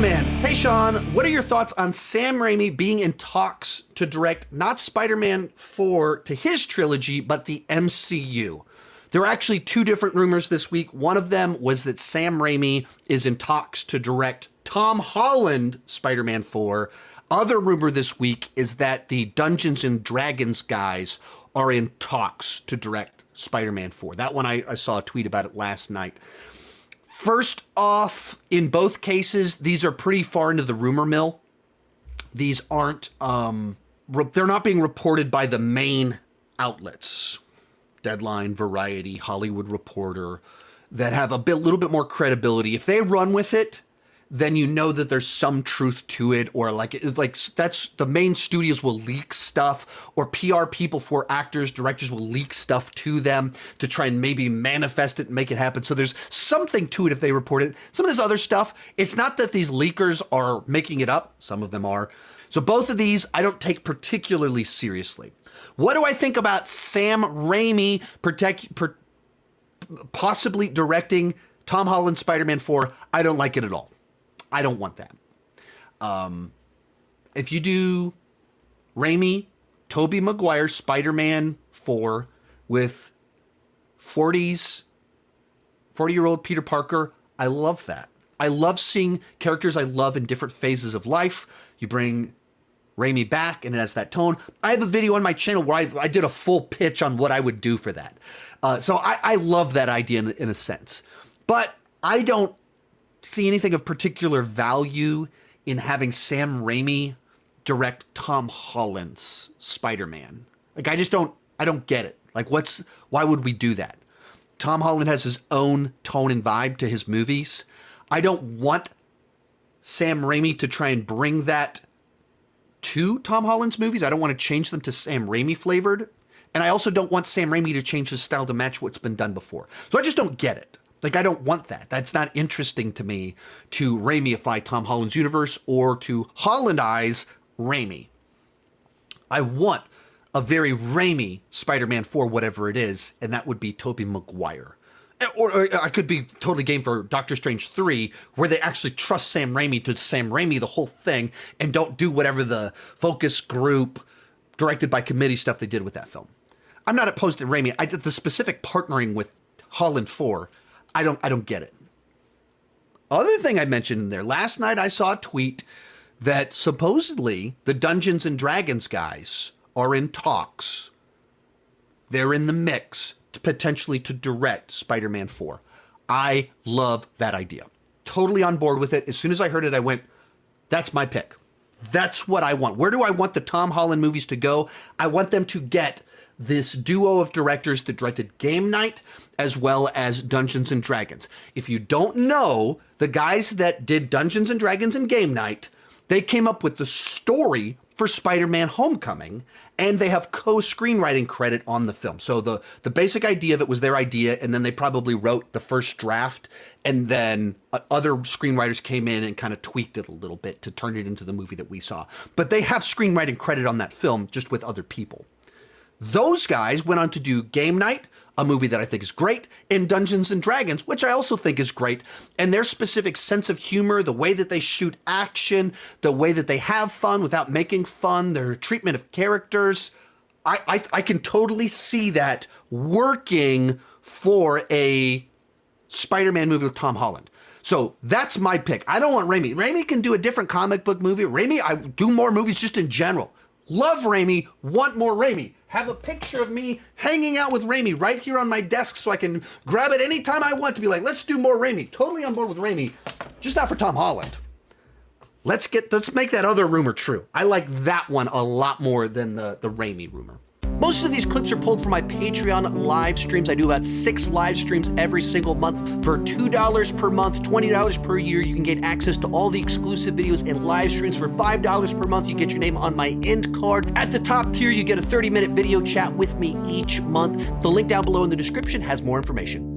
Spider-Man. Hey Sean, what are your thoughts on Sam Raimi being in talks to direct not Spider-Man 4 to his trilogy, but the MCU? There are actually two different rumors this week. One of them was that Sam Raimi is in talks to direct Tom Holland Spider-Man 4. Other rumor this week is that the Dungeons and Dragons guys are in talks to direct Spider-Man 4. That one, I saw a tweet about it last night. First off, in both cases, these are pretty far into the rumor mill. These aren't, they're not being reported by the main outlets, Deadline, Variety, Hollywood Reporter, that have a little bit more credibility. If they run with it, then you know that there's some truth to it, or like that's the main studios will leak stuff, or PR people for actors, directors will leak stuff to them to try and maybe manifest it and make it happen. So there's something to it if they report it. Some of this other stuff, it's not that these leakers are making it up. Some of them are. So both of these I don't take particularly seriously. What do I think about Sam Raimi possibly directing Tom Holland's Spider-Man 4? I don't like it at all. I don't want that. If you do Raimi, Tobey Maguire, Spider-Man 4 with 40-year-old Peter Parker, I love that. I love seeing characters I love in different phases of life. You bring Raimi back and it has that tone. I have a video on my channel where I did a full pitch on what I would do for that. So I love that idea in a sense. But I don't see anything of particular value in having Sam Raimi direct Tom Holland's Spider-Man. Like, I don't get it. Like, why would we do that? Tom Holland has his own tone and vibe to his movies. I don't want Sam Raimi to try and bring that to Tom Holland's movies. I don't want to change them to Sam Raimi flavored. And I also don't want Sam Raimi to change his style to match what's been done before. So I just don't get it. Like, I don't want that. That's not interesting to me to Raimiify Tom Holland's universe or to Hollandize Raimi. I want a very Raimi Spider-Man 4, whatever it is, and that would be Tobey Maguire. Or I could be totally game for Doctor Strange 3, where they actually trust Sam Raimi to Sam Raimi the whole thing and don't do whatever the focus group directed by committee stuff they did with that film. I'm not opposed to Raimi. The specific partnering with Holland 4, I don't get it. Other thing I mentioned in there, last night I saw a tweet that supposedly the Dungeons and Dragons guys are in talks. They're in the mix potentially to direct Spider-Man 4. I love that idea. Totally on board with it. As soon as I heard it, I went, that's my pick. That's what I want. Where do I want the Tom Holland movies to go? I want them to get this duo of directors that directed Game Night as well as Dungeons and Dragons. If you don't know, the guys that did Dungeons and Dragons and Game Night, they came up with the story for Spider-Man Homecoming, and they have co-screenwriting credit on the film. So the basic idea of it was their idea, and then they probably wrote the first draft, and then other screenwriters came in and kind of tweaked it a little bit to turn it into the movie that we saw. But they have screenwriting credit on that film, just with other people. Those guys went on to do Game Night, a movie that I think is great, and Dungeons and Dragons, which I also think is great. And their specific sense of humor, the way that they shoot action, the way that they have fun without making fun, their treatment of characters, I can totally see that working for a Spider-Man movie with Tom Holland. So that's my pick. I don't want Raimi. Raimi can do a different comic book movie. Raimi, I do more movies just in general. Love Raimi, want more Raimi. Have a picture of me hanging out with Raimi right here on my desk so I can grab it anytime I want to be like, let's do more Raimi. Totally on board with Raimi, just not for Tom Holland. Let's make that other rumor true. I like that one a lot more than the Raimi rumor. Most of these clips are pulled from my Patreon live streams. I do about 6 live streams every single month. For $2 per month, $20 per year, you can get access to all the exclusive videos and live streams. For $5 per month, you get your name on my end card. At the top tier, you get a 30-minute video chat with me each month. The link down below in the description has more information.